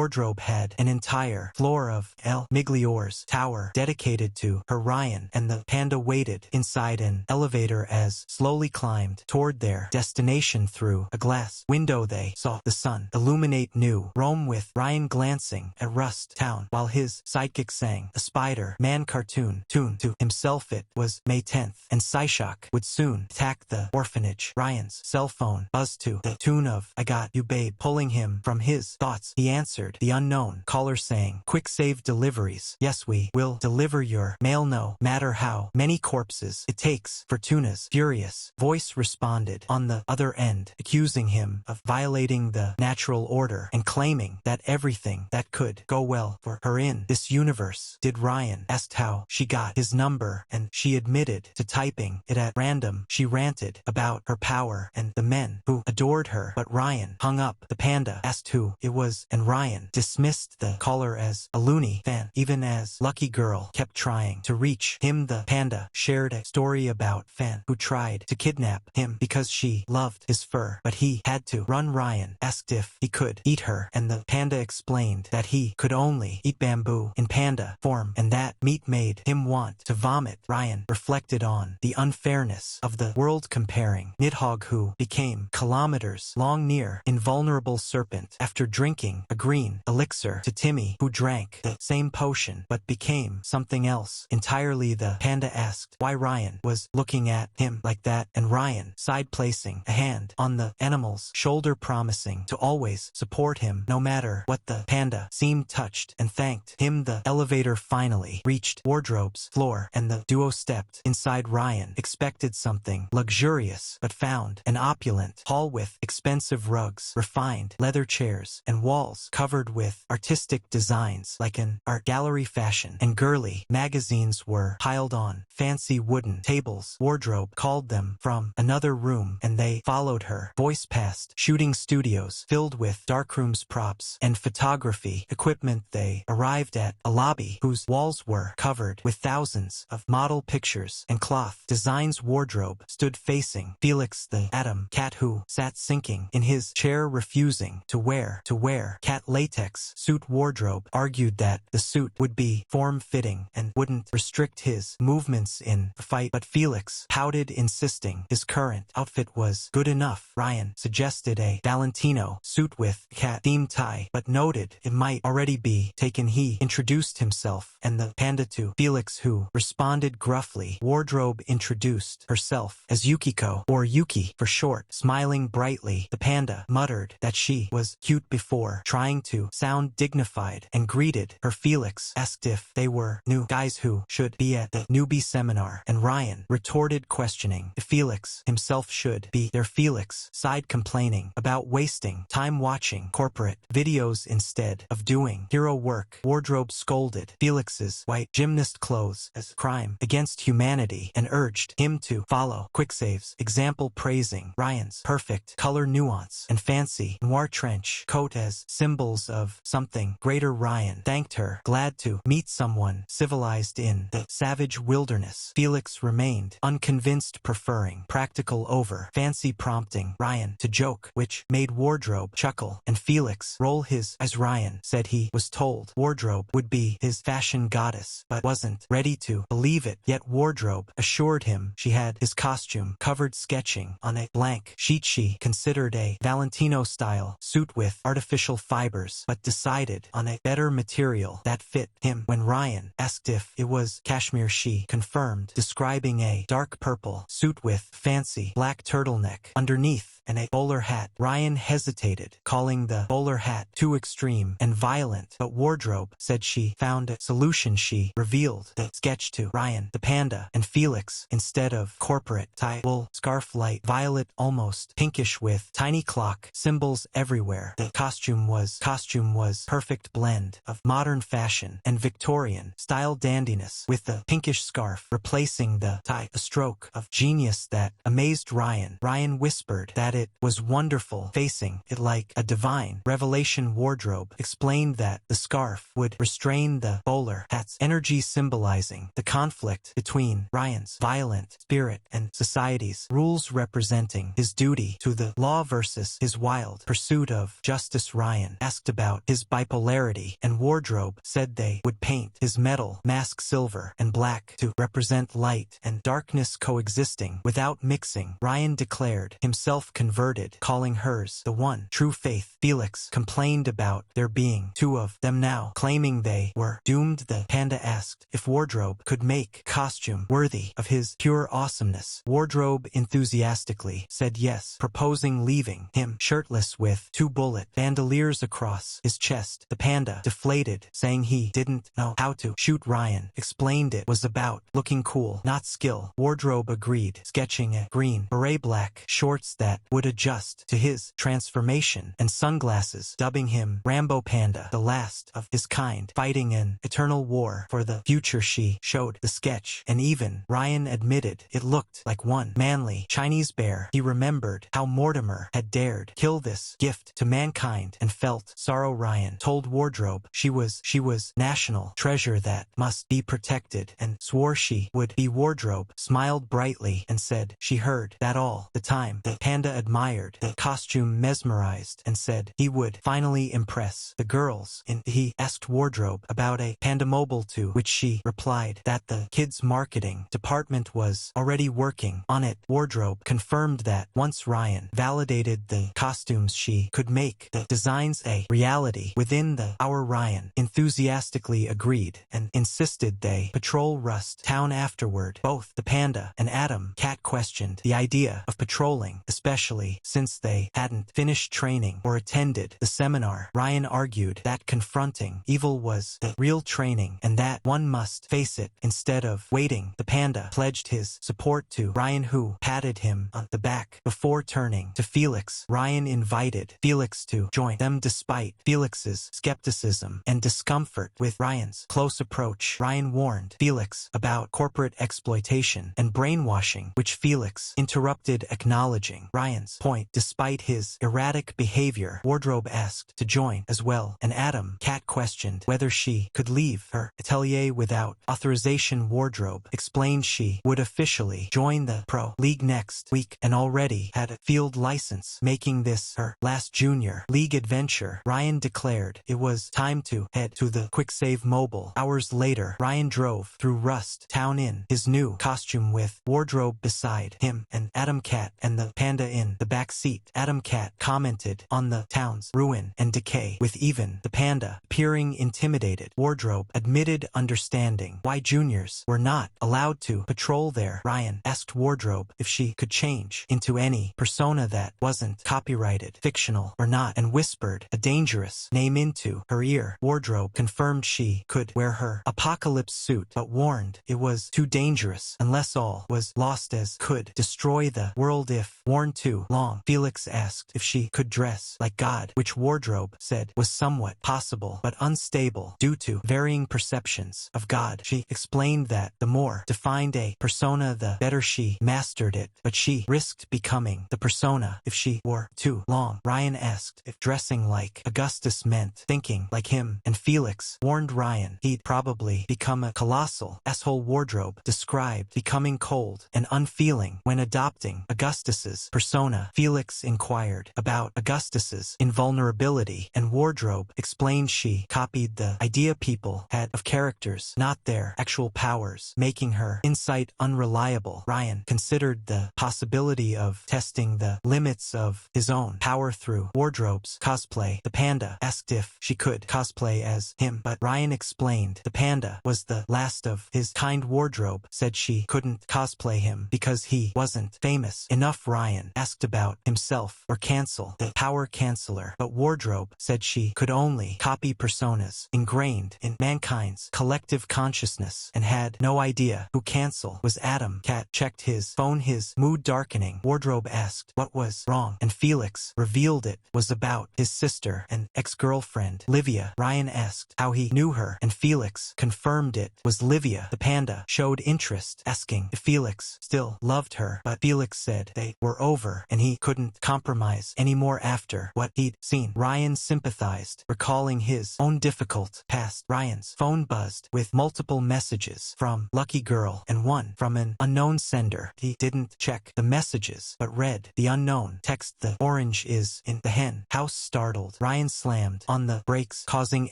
wardrobe had an entire floor of El Miglior's tower dedicated to her Ryan, and the panda waited inside an elevator as slowly climbed toward their destination. Through a glass window they saw the sun illuminate New Rome, with Ryan glancing at Rust Town while his sidekick sang a Spider-Man cartoon tune to himself. It was May 10th, and Psyshock would soon attack the orphanage. Ryan's cell phone buzzed to the tune of "I Got You Babe." Pulling him from his thoughts, he answered the unknown caller saying, "Quick save deliveries. Yes, we will deliver your mail no matter how many corpses it takes." Fortuna's furious voice responded on the other end, accusing him of violating the natural order and claiming that everything that could go well for her in this universe did. Ryan asked how she got his number, and she admitted to typing it at random. She ranted about her power and the men who adored her, but Ryan hung up. The panda asked who it was, and Ryan dismissed the caller as a loony fan. Even as Lucky Girl kept trying to reach him, the panda shared a story about Fan who tried to kidnap him because she loved his fur, but he had to run. Ryan asked if he could eat her, and the panda explained that he could only eat bamboo in panda form, and that meat made him want to vomit. Ryan reflected on the unfairness of the world, comparing Nidhogg, who became kilometers long near invulnerable serpent after drinking a green elixir, to Timmy, who drank the same potion but became something else entirely. The panda asked why Ryan was looking at him like that, and Ryan sighed, placing a hand on the animal's shoulder, promising to always support him no matter what. The panda seemed touched and thanked him. The elevator finally reached wardrobe's floor, and the duo stepped inside. Ryan expected something luxurious but found an opulent hall with expensive rugs, refined leather chairs, and walls covered with artistic designs like an art gallery. Fashion and girly magazines were piled on fancy wooden tables. Wardrobe called them from another room, and they followed her voice past shooting studios filled with darkrooms, props, and photography equipment. They arrived at a lobby whose walls were covered with thousands of model pictures and cloth designs. Wardrobe stood facing Felix the Atom Cat, who sat sinking in his chair, refusing to wear cat latex suit. Wardrobe argued that the suit would be form-fitting and wouldn't restrict his movements in the fight, but Felix pouted, insisting his current outfit was good enough. Ryan suggested a Valentino suit with cat-themed tie, but noted it might already be taken. He introduced himself and the panda to Felix, who responded gruffly. Wardrobe introduced herself as Yukiko, or Yuki for short. Smiling brightly, the panda muttered that she was cute before trying to sound dignified and greeted her. Felix asked if they were new guys who should be at the newbie seminar, and Ryan retorted, questioning if Felix himself should be there. Felix sighed, complaining about wasting time watching corporate videos instead of doing hero work. Wardrobe scolded Felix's white gymnast clothes as crime against humanity and urged him to follow Quicksave's example, praising Ryan's perfect color nuance and fancy noir trench coat as symbols of something greater. Ryan thanked her, glad to meet someone civilized in the savage wilderness. Felix remained unconvinced, preferring practical over fancy, prompting Ryan to joke, which made Wardrobe chuckle and Felix roll his eyes. Ryan said he was told Wardrobe would be his fashion goddess, but wasn't ready to believe it yet. Wardrobe assured him she had his costume covered, sketching on a blank sheet. She considered a Valentino-style suit with artificial fibers, but decided on a better material that fit him. When Ryan asked if it was cashmere, she confirmed, describing a dark purple suit with fancy black turtleneck underneath and a bowler hat. Ryan hesitated, calling the bowler hat too extreme and violent, but Wardrobe said she found a solution. She revealed the sketch to Ryan, the panda, and Felix. Instead of corporate tie, wool scarf, light violet, almost pinkish, with tiny clock symbols everywhere. The costume was perfect blend of modern fashion and Victorian style dandiness, with the pinkish scarf replacing the tie, a stroke of genius that amazed Ryan. Ryan whispered that that it was wonderful, facing it like a divine revelation. Wardrobe explained that the scarf would restrain the bowler hat's energy, symbolizing the conflict between Ryan's violent spirit and society's rules, representing his duty to the law versus his wild pursuit of justice. Ryan asked about his bipolarity, and Wardrobe said they would paint his metal mask silver and black to represent light and darkness coexisting without mixing. Ryan declared himself converted, calling hers the one true faith. Felix complained about there being two of them now, claiming they were doomed. The panda asked if Wardrobe could make costume worthy of his pure awesomeness. Wardrobe enthusiastically said yes, proposing leaving him shirtless with two bullet bandoliers across his chest. The panda deflated, saying he didn't know how to shoot. Ryan explained it was about looking cool, not skill. Wardrobe agreed, sketching a green beret, black shorts that would adjust to his transformation, and sunglasses, dubbing him Rambo Panda, the last of his kind, fighting an eternal war for the future. She showed the sketch, and even Ryan admitted it looked like one manly Chinese bear. He remembered how Mortimer had dared kill this gift to mankind and felt sorrow. Ryan told Wardrobe she was national treasure that must be protected, and swore she would be. Wardrobe smiled brightly and said she heard that all the time. The panda admired the costume, mesmerized, and said he would finally impress the girls. He asked Wardrobe about a panda mobile, to which she replied that the kids' marketing department was already working on it. Wardrobe confirmed that once Ryan validated the costumes, she could make the designs a reality within the hour. Ryan enthusiastically agreed and insisted they patrol Rust Town afterward. Both the panda and Adam Cat questioned the idea of patrolling, especially since they hadn't finished training or attended the seminar. Ryan argued that confronting evil was the real training and that one must face it instead of waiting. The panda pledged his support to Ryan, who patted him on the back before turning to Felix. Ryan invited Felix to join them despite Felix's skepticism and discomfort with Ryan's close approach. Ryan warned Felix about corporate exploitation and brainwashing, which Felix interrupted, acknowledging Ryan's point. Despite his erratic behavior, Wardrobe asked to join as well, and Adam Cat questioned whether she could leave her atelier without authorization. Wardrobe explained she would officially join the Pro League next week and already had a field license, making this her last junior league adventure. Ryan declared it was time to head to the quick save mobile. Hours later, Ryan drove through Rust Town in his new costume with Wardrobe beside him and Adam Cat and the panda in the back seat. Adam Cat commented on the town's ruin and decay, with even the panda appearing intimidated. Wardrobe admitted understanding why juniors were not allowed to patrol there. Ryan asked Wardrobe if she could change into any persona that wasn't copyrighted, fictional or not, and whispered a dangerous name into her ear. Wardrobe confirmed she could wear her apocalypse suit, but warned it was too dangerous unless all was lost, as could destroy the world if worn too long. Felix asked if she could dress like God, which Wardrobe said was somewhat possible but unstable due to varying perceptions of God. She explained that the more defined a persona, the better she mastered it, but she risked becoming the persona if she wore too long. Ryan asked if dressing like Augustus meant thinking like him, and Felix warned Ryan he'd probably become a colossal asshole. Wardrobe described becoming cold and unfeeling when adopting Augustus's persona. Felix inquired about Augustus's invulnerability, and Wardrobe explained she copied the idea people had of characters, not their actual powers, making her insight unreliable. Ryan considered the possibility of testing the limits of his own power through Wardrobe's cosplay. The panda asked if she could cosplay as him, but Ryan explained the panda was the last of his kind. Wardrobe said she couldn't cosplay him because he wasn't famous enough. Ryan asked about himself or cancel the power canceller, but Wardrobe said she could only copy personas ingrained in mankind's collective consciousness and had no idea who cancel was. Adam Cat checked his phone, his mood darkening. Wardrobe asked what was wrong, and Felix revealed it was about his sister and ex-girlfriend, Livia. Ryan asked how he knew her, and Felix confirmed it was Livia. The panda showed interest, asking if Felix still loved her, but Felix said they were over power, and he couldn't compromise anymore after what he'd seen. Ryan sympathized, recalling his own difficult past. Ryan's phone buzzed with multiple messages from Lucky Girl and one from an unknown sender. He didn't check the messages, but read the unknown text. The orange is in the hen house. Startled, Ryan slammed on the brakes, causing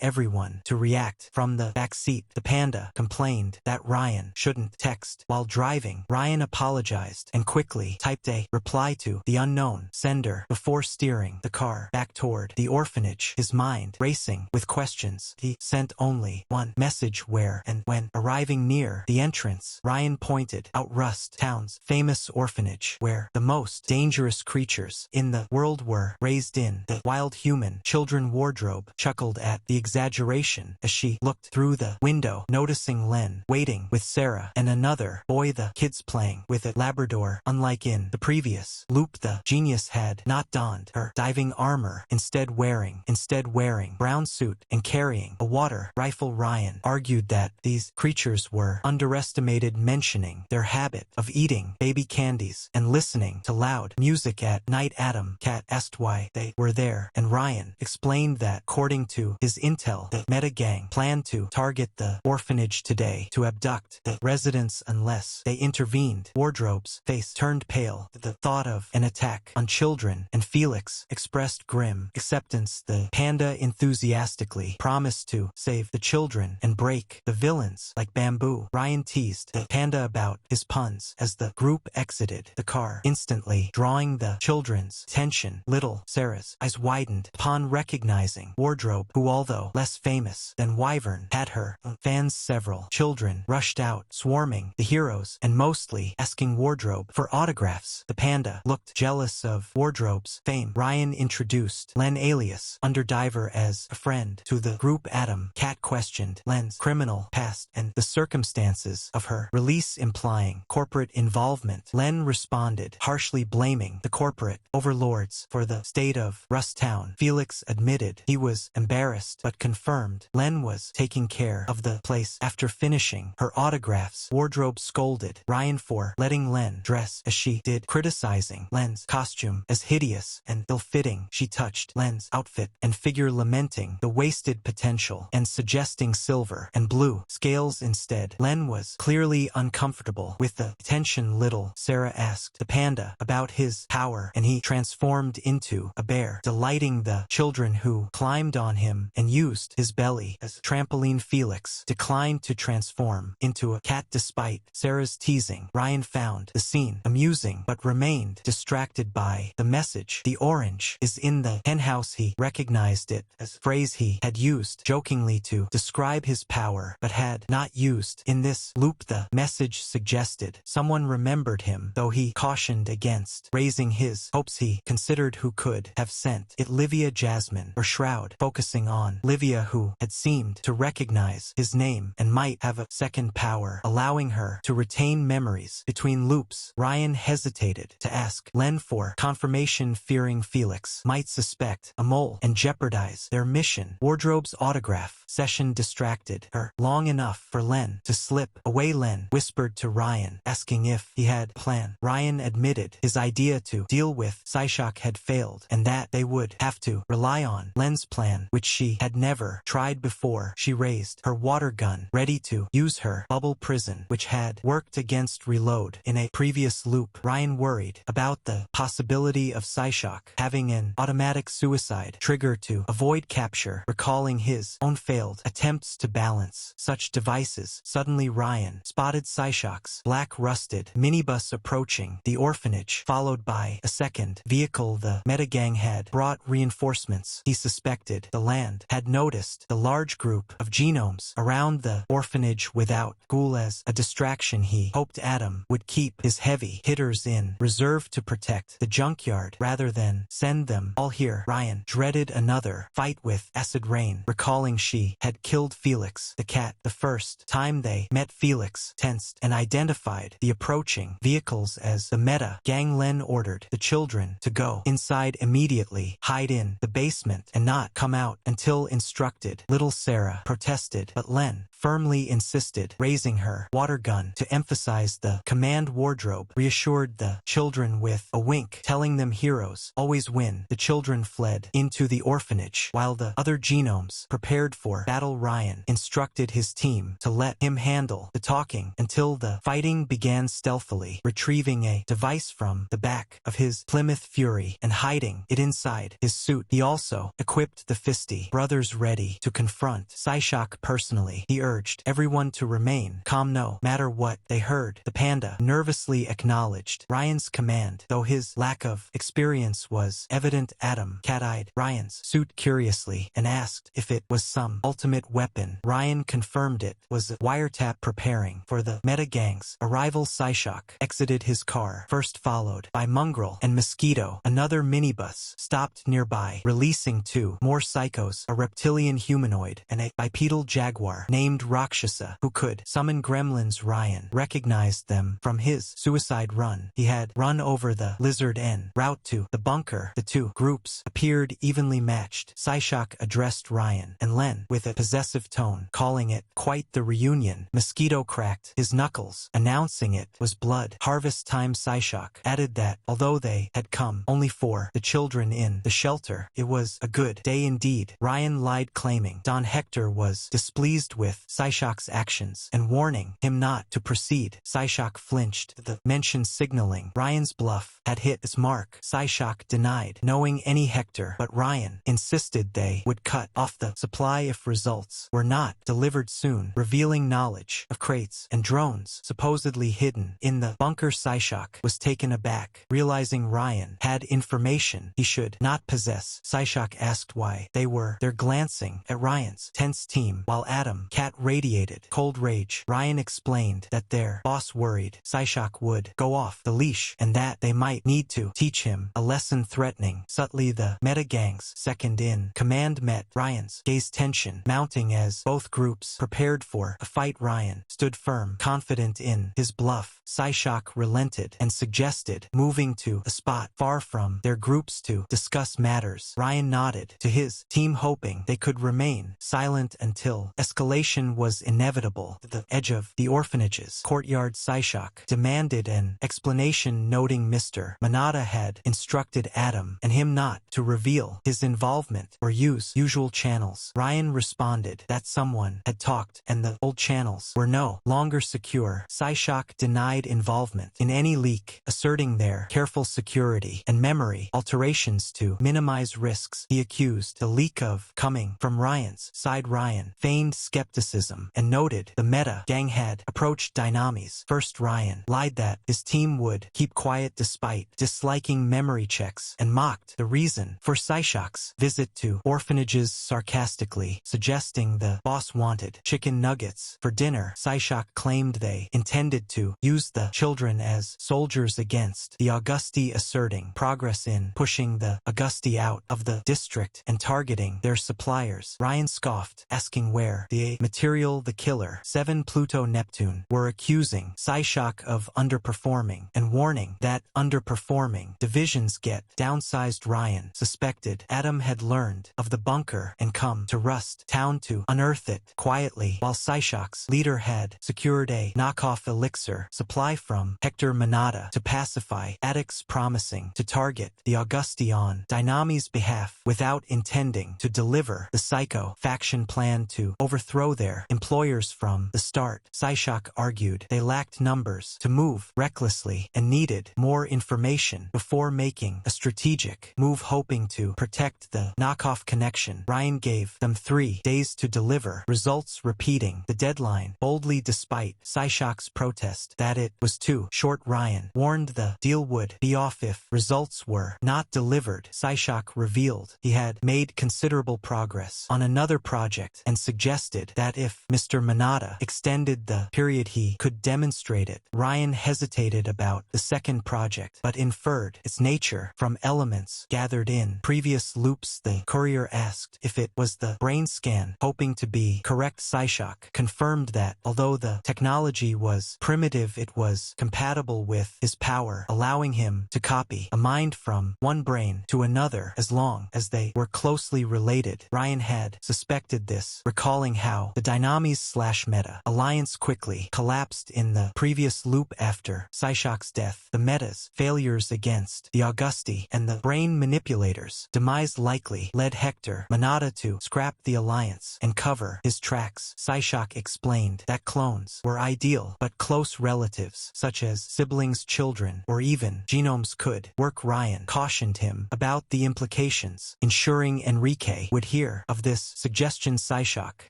everyone to react. From the back seat, the panda complained that Ryan shouldn't text while driving. Ryan apologized and quickly typed a reply to the unknown sender before steering the car back toward the orphanage, his mind racing with questions. He sent only one message where and when. Arriving near the entrance, Ryan pointed out Rust Town's famous orphanage, where the most dangerous creatures in the world were raised in. The wild human children wardrobe chuckled at the exaggeration as she looked through the window, noticing Len waiting with Sarah and another boy, the kids playing with a Labrador. Unlike in the previous loop, the genius had not donned her diving armor, instead wearing brown suit and carrying a water rifle. Ryan argued that these creatures were underestimated, mentioning their habit of eating baby candies and listening to loud music at night. Adam Cat asked why they were there, and Ryan explained that according to his intel, the Meta Gang planned to target the orphanage today to abduct the residents unless they intervened. Wardrobe's face turned pale at the thought of an attack on children, and Felix expressed grim acceptance. The panda enthusiastically promised to save the children and break the villains like bamboo. Ryan teased the panda about his puns as the group exited the car, instantly drawing the children's attention. Little Sarah's eyes widened upon recognizing Wardrobe, who, although less famous than Wyvern, had her fans. Several children rushed out, swarming the heroes and mostly asking Wardrobe for autographs. The panda looked jealous of Wardrobe's fame. Ryan introduced Len, alias Underdiver, as a friend to the group. Adam Cat questioned Len's criminal past and the circumstances of her release, implying corporate involvement. Len responded, harshly blaming the corporate overlords for the state of Rust Town. Felix admitted he was embarrassed, but confirmed Len was taking care of the place. After finishing her autographs, Wardrobe scolded Ryan for letting Len dress as she did, criticizing Len's costume as hideous and ill-fitting. She touched Len's outfit and figure, lamenting the wasted potential and suggesting silver and blue scales instead. Len was clearly uncomfortable with the attention. Little Sarah asked the panda about his power, and he transformed into a bear, delighting the children who climbed on him and used his belly as a trampoline. Felix declined to transform into a cat despite Sarah's teasing. Ryan found the scene amusing but remained distracted by the message. The orange is in the henhouse. He recognized it as a phrase he had used jokingly to describe his power, but had not used in this loop. The message suggested someone remembered him, though he cautioned against raising his hopes. He considered who could have sent it, Livia, Jasmine, or Shroud, focusing on Livia, who had seemed to recognize his name and might have a second power, allowing her to retain memories between loops. Ryan hesitated to ask Len for confirmation, fearing Felix might suspect a mole and jeopardize their mission. Wardrobe's autograph session distracted her long enough for Len to slip away. Len whispered to Ryan, asking if he had a plan. Ryan admitted his idea to deal with Psyshock had failed, and that they would have to rely on Len's plan, which she had never tried before. She raised her water gun, ready to use her bubble prison, which had worked against reload in a previous loop. Ryan worried about the possibility of Psyshock having an automatic suicide trigger to avoid capture, recalling his own failed attempts to balance such devices. Suddenly Ryan spotted Psyshock's black rusted minibus approaching the orphanage, followed by a second vehicle. The Metagang had brought reinforcements. He suspected the land had noticed the large group of genomes around the orphanage without Ghoul as a distraction. He hoped Adam would keep his heavy hitters in reserve to protect the junkyard rather than send them all here. Ryan dreaded another fight with Acid Rain, recalling she had killed Felix the cat the first time they met. Felix tensed and identified the approaching vehicles as the Meta Gang. Len ordered the children to go inside immediately, hide in the basement, and not come out until instructed. Little Sarah protested, but Len firmly insisted, raising her water gun to emphasize the command. Wardrobe reassured the children with with a wink telling them heroes always win. The children fled into the orphanage while the other genomes prepared for battle. Ryan instructed his team to let him handle the talking until the fighting began, stealthily retrieving a device from the back of his Plymouth Fury and hiding it inside his suit. He also equipped the Fisty brothers ready to confront Psyshock personally. He urged everyone to remain calm no matter what they heard. The panda nervously acknowledged Ryan's command, though his lack of experience was evident. Adam cat-eyed Ryan's suit curiously and asked if it was some ultimate weapon. Ryan confirmed it was a wiretap preparing for the meta gang's arrival. Psyshock exited his car, first followed by Mongrel and Mosquito. Another minibus stopped nearby, releasing two more psychos, a reptilian humanoid and a bipedal jaguar named Rakshasa, who could summon gremlins. Ryan recognized them from his suicide run. He had run over the lizard en route to the bunker. The two groups appeared evenly matched. Psyshock addressed Ryan and Len with a possessive tone, calling it quite the reunion. Mosquito cracked his knuckles, announcing it was blood harvest time. Psyshock added that although they had come only for the children in the shelter, it was a good day indeed. Ryan lied, claiming Don Hector was displeased with Psyshock's actions and warning him not to proceed. Psyshock flinched. The mentioned signaling Ryan's bluff had hit its mark. Psyshock denied knowing any Hector, but Ryan insisted they would cut off the supply if results were not delivered soon, revealing knowledge of crates and drones supposedly hidden in the bunker. Psyshock was taken aback, realizing Ryan had information he should not possess. Psyshock asked why they were there, glancing at Ryan's tense team while Adam cat radiated cold rage. Ryan explained that their boss worried Psyshock would go off the leash and that they might need to teach him a lesson. Threatening subtly, the meta gang's second in command met Ryan's gaze, tension mounting as both groups prepared for a fight. Ryan stood firm, confident in his bluff. Psyshock relented and suggested moving to a spot far from their groups to discuss matters. Ryan nodded to his team, hoping they could remain silent until escalation was inevitable. At the edge of the orphanage's courtyard, Psyshock demanded an explanation, noting Mr. Manhwa had instructed Adam and him not to reveal his involvement or use usual channels. Ryan responded that someone had talked and the old channels were no longer secure. Psyshock denied involvement in any leak, asserting their careful security and memory alterations to minimize risks. He accused the leak of coming from Ryan's side. Ryan feigned skepticism and noted the meta gang had approached Dynami's first. Ryan lied that his team would keep quiet despite disliking memory checks and mocked the reason for Psyshock's visit to orphanages, sarcastically suggesting the boss wanted chicken nuggets for dinner. Psyshock claimed they intended to use the children as soldiers against the Augusti, asserting progress in pushing the Augusti out of the district and targeting their suppliers. Ryan scoffed, asking where the material the killer 7 Pluto Neptune were, accusing Psyshock of underperforming and warning that underperforming divisions get downsized. Ryan suspected Adam had learned of the bunker and come to Rust Town to unearth it quietly, while Psyshock's leader had secured a knockoff elixir supply from Hector Manhwa to pacify addicts, promising to target the Augusti on Dynami's behalf without intending to deliver. The Psycho faction planned to overthrow their employers from the start. Psyshock argued they lacked numbers to move recklessly and needed more information before making a strategic move, hoping to protect the knockoff connection. Ryan gave them 3 days to deliver results, repeating the deadline boldly despite Psyshock's protest that it was too short. Ryan warned the deal would be off if results were not delivered. Psyshock revealed he had made considerable progress on another project and suggested that if Mr. Manhwa extended the period he could demonstrate it. Ryan hesitated about the second project but inferred its nature from elements gathered in previous loops. The courier asked if it was the brain scan, hoping to be correct. Psyshock confirmed that although the technology was primitive, it was compatible with his power, allowing him to copy a mind from one brain to another as long as they were closely related. Ryan had suspected this, recalling how the Dynamis/Meta alliance quickly collapsed in the previous loop after Psyshock's death. The Metas Ryan's failures against the Augusti and the brain manipulators' demise likely led Hector Manada to scrap the alliance and cover his tracks. Psyshock explained that clones were ideal, but close relatives, such as siblings, children, or even genomes could work. Ryan cautioned him about the implications, ensuring Enrique would hear of this suggestion. Psyshock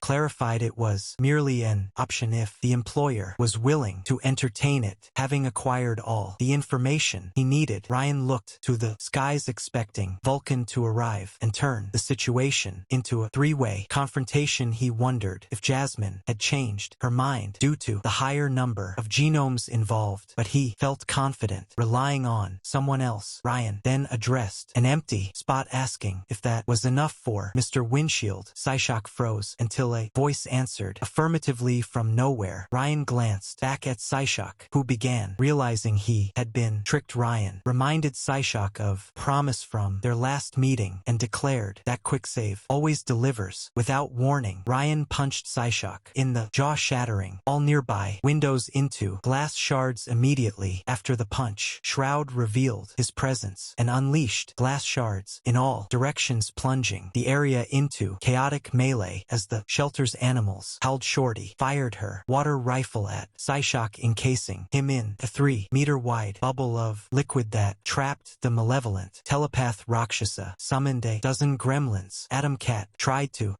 clarified it was merely an option if the employer was willing to entertain it. Having acquired all the information he needed, Ryan looked to the skies expecting Vulcan to arrive and turn the situation into a three-way confrontation. He wondered if Jasmine had changed her mind due to the higher number of genomes involved, but he felt confident relying on someone else. Ryan then addressed an empty spot, asking if that was enough for Mr. Windshield. Psyshock froze until a voice answered affirmatively from nowhere. Ryan glanced back at Psyshock, who began realizing he had been tricked. Ryan reminded Psyshock of promise from their last meeting and declared that quick save always delivers. Without warning, Ryan punched Psyshock in the jaw, shattering all nearby windows into glass shards. Immediately after the punch, Shroud revealed his presence and unleashed glass shards in all directions, plunging the area into chaotic melee as the shelter's animals howled. Shorty fired her water rifle at Psyshock, encasing him in a 3-meter-wide bubble of liquid that trapped the malevolent telepath. Rakshasa summoned a dozen gremlins. Adam Cat tried to